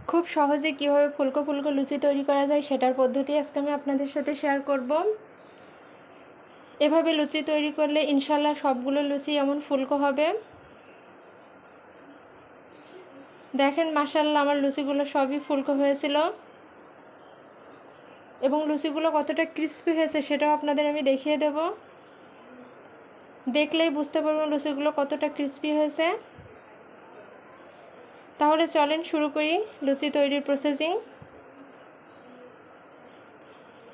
খুব সহজে কীভাবে ফুলকো ফুলকো লুচি তৈরি করা যায় সেটার পদ্ধতি আজকে আমি আপনাদের সাথে শেয়ার করব। এভাবে লুচি তৈরি করলে ইনশাল্লাহ সবগুলো লুচি এমন ফুলকো হবে। দেখেন মাশাআল্লাহ আমার লুচিগুলো সবই ফুলকো হয়েছিল এবং লুচিগুলো কতটা ক্রিস্পি হয়েছে সেটাও আপনাদের আমি দেখিয়ে দেব। দেখলেই বুঝতে পারবেন লুচিগুলো কতটা ক্রিস্পি হয়েছে। তাহলে চলেন শুরু করি লুচি তৈরির প্রসেসিং।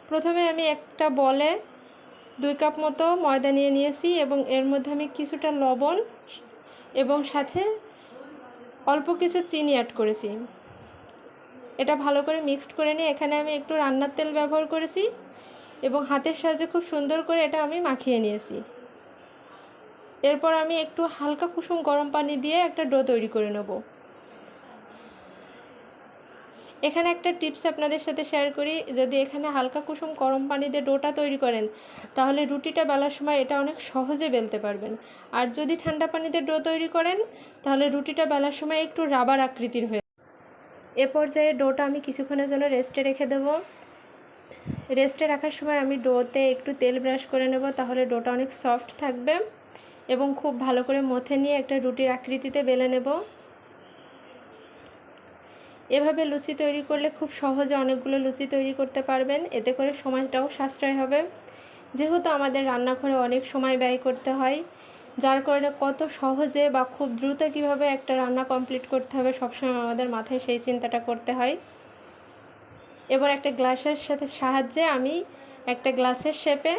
প্রথমে আমি একটা বলে 2 কাপ মতো ময়দা নিয়েছি এবং এর মধ্যে আমি কিছুটা লবণ এবং সাথে অল্প কিছু চিনি অ্যাড করেছি। এটা ভালো করে মিক্সড করে নিয়ে এখানে আমি একটু রান্নার তেল ব্যবহার করেছি এবং হাতের সাহায্যে খুব সুন্দর করে এটা আমি মাখিয়ে নিয়েছি। এরপর আমি একটু হালকা কুসুম গরম পানি দিয়ে একটা ডো তৈরি করে নেব। এখানে একটা টিপস আপনাদের সাথে শেয়ার করি, যদি এখানে হালকা কুসুম গরম পানি দিয়ে ডোটা তৈরি করেন তাহলে রুটিটা বেলার সময় এটা অনেক সহজে বেলতে পারবেন। আর যদি ঠান্ডা পানিতে ডো তৈরি করেন তাহলে রুটিটা বেলার সময় একটু রাবার আকৃতির হয়ে। এ পর্যায়ে ডোটা আমি কিছুক্ষণের জন্য রেস্টে রেখে দেব। রেস্টে রাখার সময় আমি ডোতে একটু তেল ব্রাশ করে নেব, তাহলে ডোটা অনেক সফট থাকবে এবং খুব ভালো করে মথে নিয়ে একটা রুটির আকৃতিতে বেলে নেব। এভাবে লুচি তৈরি করলে খুব সহজে অনেকগুলো লুচি তৈরি করতে পারবেন, এতে করে সময়টাও সাশ্রয় হবে। যেহেতু আমাদের রান্নাঘরে অনেক সময় ব্যয় করতে হয়, যার কারণে কত সহজে বা খুব দ্রুত কিভাবে একটা রান্না কমপ্লিট করতে হবে সবসময় আমাদের মাথায় সেই চিন্তাটা করতে হয়। এবার একটা গ্লাসের সাহায্যে আমি একটা গ্লাসের শেপে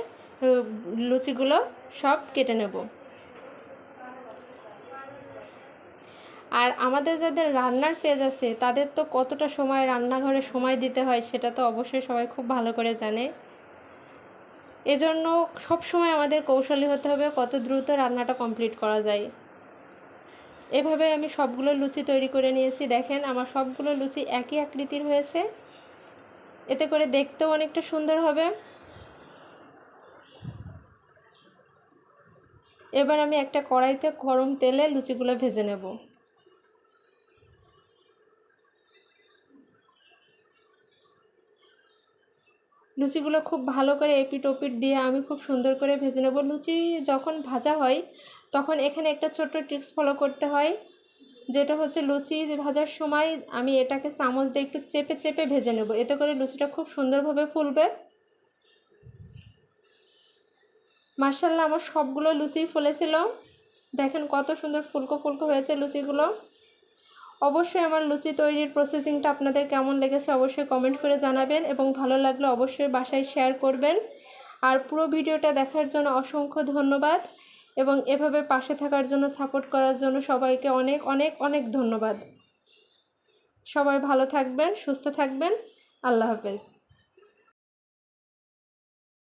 লুচিগুলো সব কেটে নেব। আর আমাদের যাদের রান্নার পেজ আছে তাদের তো কতটা সময় রান্নাঘরে সময় দিতে হয় সেটা তো অবশ্যই সবাই খুব ভালো করে জানে। এজন্য সব সময় আমাদের কৌশলী হতে হবে কত দ্রুত রান্নাটা কমপ্লিট করা যায়। এভাবে আমি সবগুলো লুচি তৈরি করে নিয়েছি। দেখেন আমার সবগুলো লুচি একই আকৃতির হয়েছে, এতে করে দেখতেও অনেকটা সুন্দর হবে। এবার আমি একটা কড়াইতে গরম তেলে লুচিগুলো ভেজে নেব। লুচিগুলো খুব ভালো করে এপিট ওপিট দিয়ে আমি খুব সুন্দর করে ভেজে নেব। লুচি যখন ভাজা হয় তখন এখানে একটা ছোট্ট ট্রিক্স ফলো করতে হয়, যেটা হচ্ছে লুচি ভাজার সময় আমি এটাকে চামচ দিয়ে একটু চেপে চেপে ভেজে নেব, এতে করে লুচিটা খুব সুন্দরভাবে ফুলবে। মাশাআল্লাহ আমার সবগুলো লুচি ফুলেছিল, দেখেন কত সুন্দর ফুলকো ফুলকো হয়েছে লুচিগুলো। অবশ্যই আমার লুচি তৈরির প্রসেসিংটা আপনাদের কেমন লেগেছে অবশ্যই কমেন্ট করে জানাবেন এবং ভালো লাগলে অবশ্যই বাসায় শেয়ার করবেন। আর পুরো ভিডিওটা দেখার জন্য অসংখ্য ধন্যবাদ এবং এভাবে পাশে থাকার জন্য সাপোর্ট করার জন্য সবাইকে অনেক অনেক অনেক ধন্যবাদ। সবাই ভালো থাকবেন, সুস্থ থাকবেন। আল্লাহ হাফেজ।